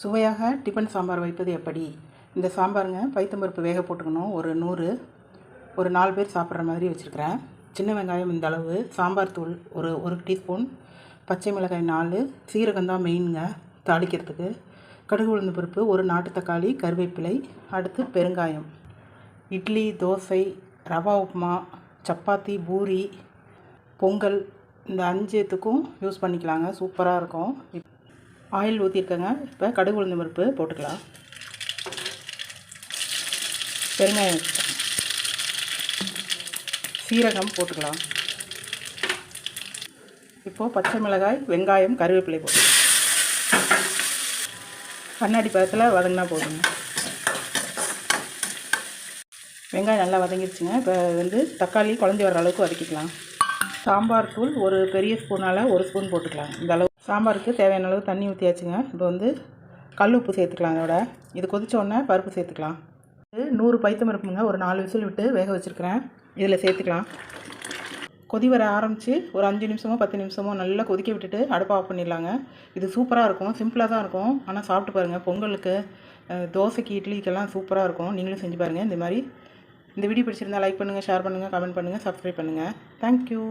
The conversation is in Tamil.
சுவையாக டிஃபன் சாம்பார் வைப்பது எப்படி? இந்த சாம்பாருங்க பைத்தம்பருப்பு வேக போட்டுக்கணும். ஒரு 100 ஒரு 4 பேர் சாப்பிட்ற மாதிரி வச்சுருக்கிறேன். சின்ன வெங்காயம் இந்த அளவு, சாம்பார் தூள் ஒரு டீஸ்பூன், பச்சை மிளகாய் 4, சீரகம் தான் மெயினுங்க தாளிக்கிறதுக்கு, கடுகு உளுந்து பருப்பு, ஒரு நாட்டு தக்காளி, கருவேப்பிலை, அடுத்து பெருங்காயம். இட்லி, தோசை, ரவா உப்புமா, சப்பாத்தி, பூரி, பொங்கல் இந்த 5த்துக்கும் யூஸ் பண்ணிக்கலாங்க. சூப்பராக இருக்கும். ஆயில் ஊற்றிருக்கேங்க. இப்போ கடுகு உளுந்து பருப்பு போட்டுக்கலாம். பெருங்காயம், சீரகம் போட்டுக்கலாம். இப்போது பச்சை மிளகாய், வெங்காயம், கருவேப்பிலை போட்டுக்கலாம். கண்ணாடி பதத்தில் வதங்கினா போதுங்க. வெங்காயம் நல்லா வதங்கிடுச்சுங்க. இப்போ தக்காளி குழஞ்சி வர அளவுக்கு வதக்கிக்கலாம். சாம்பார் தூள் ஒரு பெரிய ஸ்பூனால் 1 ஸ்பூன் போட்டுக்கலாம். இந்த அளவு சாம்பாருக்கு தேவையான அளவு தண்ணி ஊற்றியாச்சுங்க. இப்போ கல் உப்பு சேர்த்துக்கலாம். அதோட இது கொதிச்சோடனே பருப்பு சேர்த்துக்கலாம். 100 பைத்தம் பருப்புங்க. ஒரு 4 விசில் விட்டு வேக வச்சுருக்கிறேன். இதில் சேர்த்துக்கலாம். கொதி வர ஆரம்பித்து ஒரு 5 நிமிஷமோ 10 நிமிஷமோ நல்லா கொதிக்க விட்டுட்டு அடுப்பை ஆஃப் பண்ணிடலாங்க. இது சூப்பராக இருக்கும். சிம்பிளாக தான் இருக்கும், ஆனால் சாப்பிட்டு பாருங்கள். பொங்கலுக்கு, தோசைக்கு, இட்லிக்கெல்லாம் சூப்பராக இருக்கும். நீங்களும் செஞ்சு பாருங்கள். இந்த வீடியோ பிடிச்சிருந்தால் லைக் பண்ணுங்கள், ஷேர் பண்ணுங்கள், கமெண்ட் பண்ணுங்கள், சப்ஸ்கிரைப் பண்ணுங்கள். தேங்க்யூ.